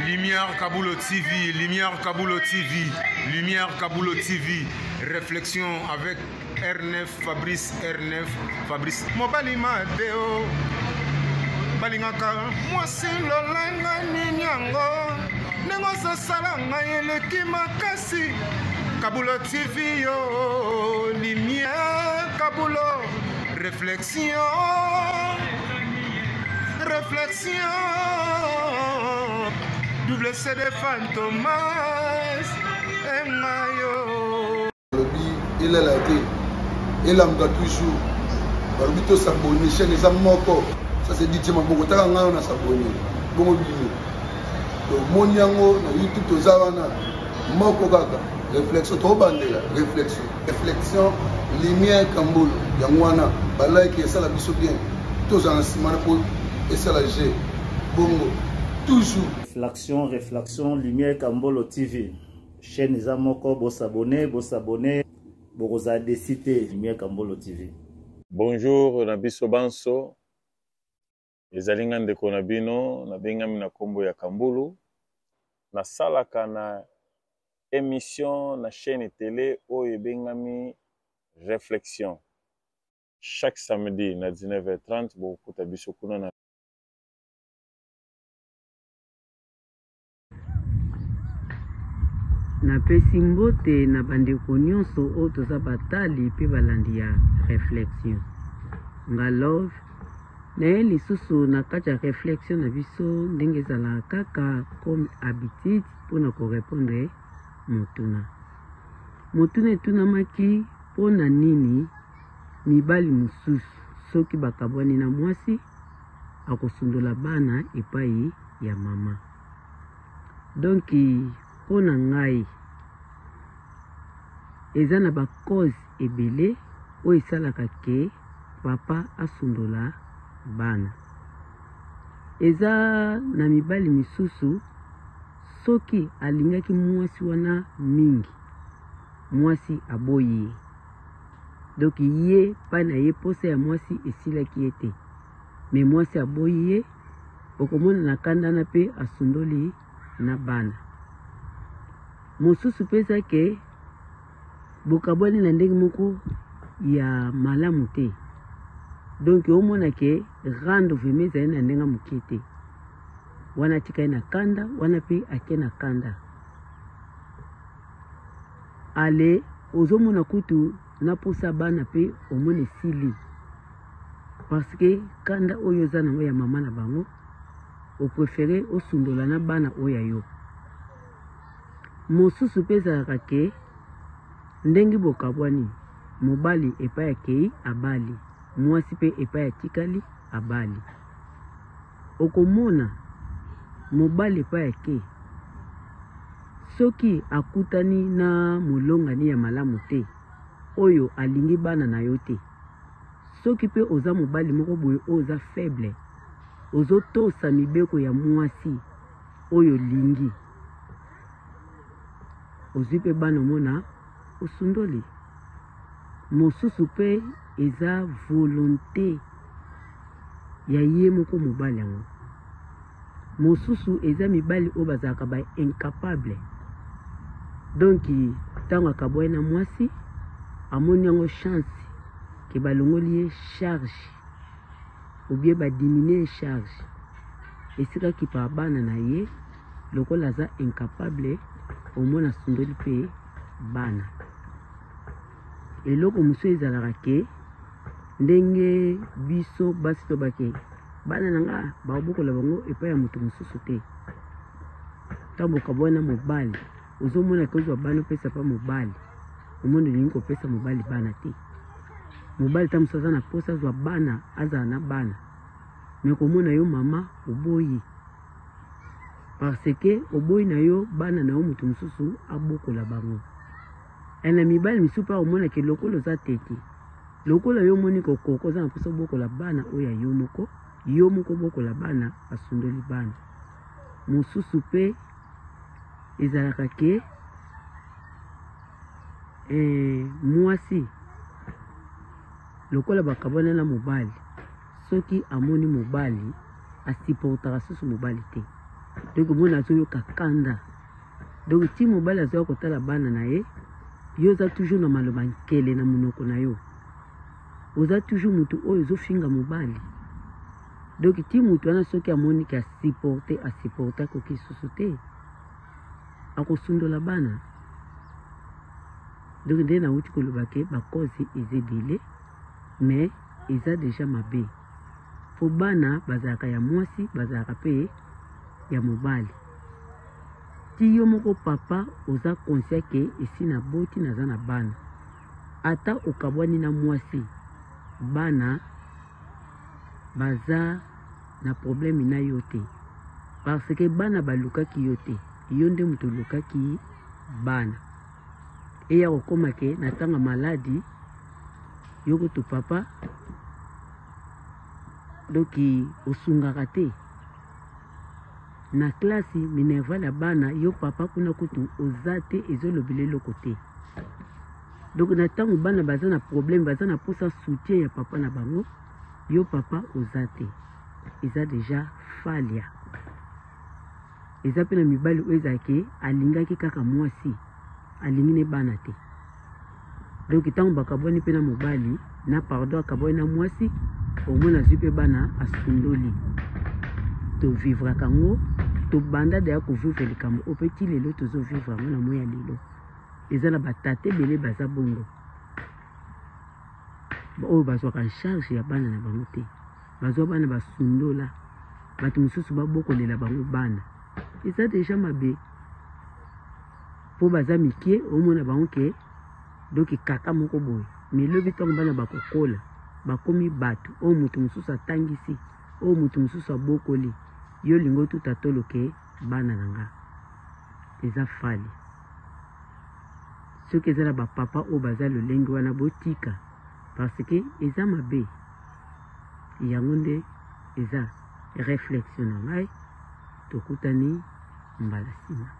Lumière Kaboulo TV, Lumière Kaboulo TV, Lumière Kaboulo TV. Réflexion avec R9, Fabrice R9, Fabrice. Mobali Madeo, Balingaka, moi c'est l'olanga ninyango, nengo salanga yeleki makasi. Kaboulo TV yo, Lumière Kaboulo, réflexion. Réflexion, double CD Fantomas, Mayo. Il est là, il a toujours. Il a s'abonner, chaîne les amoko. Ça c'est dit, on a s'abonner. Bon, donc, mon yango, YouTube, tout ça, moko gaga. Réflexion, trop bandé, réflexion. Réflexion, lumière, Kamboul, Yangwana, Balai qui est ça la biso bien. Tous en ciment pour. Et ça la G. Bongo. Toujours. Réflexion, Lumière Kambolo TV. Chaîne Zamoko, vous s'abonnez, vous avez cité Lumière Kambolo TV. Bonjour, Nabiso Banso. Les alingan de Konabino, Nabengami na Kombo ya Kambulu. Na salaka na émission na chaîne télé Oye Bengami Réflexion. Chaque samedi na 19h30, vous pouvez biso kuna na napesi mbote na bandeko nyonso oyo toza batali mpe balandi ya réflexion nga love naye lisusu na kati ya réflexion na biso ndenge ezalaka kaka comme habitude mpona korépondre motuna etunamaki mpona nini mibali mosusu soki bakabwani na mwasi akosundola bana epai ya mama. Donc mpona ngai eza na bakoze ebele oyo esalaka ke papa asundola bana. Eza na mibali misusu soki alingaki mwasi wana mingi mwasi aboyi ye. Donc ye pa na ye posa ya mwasi esilaki ye te, me mwasi aboyi ye, okomona na kandana pe asundoli na bana. Mosusu pesa ke bokabwani na ndenge moko ya malamu te. Donc omona ke rando vemeza na ndenga moke te. Wana tika na kanda, wana pe ake na kanda. Ale ozomona kutu na posa bana pe omone sili. Parce que kanda oyo za nango ya mama na bango, o préféré osundola na bana oya yo. Mosusu pesa kake ndengi bokabwani mobali epa ya kei abali, mwasi pe epa ya tikali abali. Okomona mobali epa ya kei soki akutani na molongani ya malamu te oyo alingi bana na yo te. Soki pe oza mobali moko boye oza faible, ozo tosa mibeko ya mwasi oyo lingi, ozwi pe bana mona osundoli. Mosusu pe eza volonté ya ye moko mobali yango. Mosusu eza mibali oyo bazalaka ba incapable. Donc tango akabwai na mwasi amoni yango chance ke balongoli ye charge ou bien ba diminuer charge esika kipa bana na ye lokola aza incapable omona sundoli pe bana. Eloko mosusu ezalaka ke ndenge biso basi tobake bana nanga baobokola bango epai ya moto mosusu te. Ntango okabwana mobali ozomona ke ozwa bana opesa pa mobali, omona olingi kopesa mobali bana te. Mobali ta mosusu aza na posa azwa bana azala na bana, me komona yo mama oboyi parce que oboyi na yo bana na yo moto mosusu abokola bango. Na mibali misusu pa omona ke lokolo oza tete, lokola yo moni kokoko oza na posa obokola bana oyo yo moko bokola bana asundoli bana. Mosusu pe ezalaka ke mwasi lokola bakabwana na mobali soki amoni mobali asiportaka susu mobali te. donc mona azoyoka kanda donc ti mobali azoya kotala bana na ye yo oza toujours na maloba nkele na monoko na yo oza toujours mutu oyo ozofinga mobali donc ti mutu wana soki amoniki asiporte akoki susu te akosundola bana donc nde nauti koloba ke bakozi eza ebele mais eza deja mabe po bana bazalaka ya mwasi bazalaka mpe ya mobali ti yo moko papa oza conscient ke esi na boti naza na bana ata okabwani na mwasi bana baza na problème na yo te parce que bana balukaki yo te yo nde moto olukaki bana eya kokoma ke na tanga maladi yo kutu papa doki osungaka te na klasi minerval ya bana yo papa kuna kutu oza te ezolobela eloko te donc na ntango bana baza na problème baza na posa soutien ya papa na bango yo papa oza te eza deja falia eza mpe na mibali oyo ezalaki alingaki kaka mwasi alingi ne bana te donc ntango bakabwani mpe na mobali na pardon akabwani na mwasi omoi nazwi mpe bana asundoli tovivraka yango tobanda deya kovivre likambo oyo mpe ti lelo tozovivre yango na moi ya lelo eza na batate ebele baza bongo oyo bazwaka ncharge ya bana na bango te bazwa bana basundola bato mosusu babokolela bango bana eza deja mabe mpo baza mike omona bango ke doki kaka moko boye milobi ntango bana bakokola bakomi bato oyo moto mosusu atangisi oyo moto mosusu abokoli yo lingo tuta toloke bana na nga eza fali soki eza na bapapa oyo baza lolenge wana botika parce que eza mabe yango nde eza réflexion na ngai tokutani mbala nsima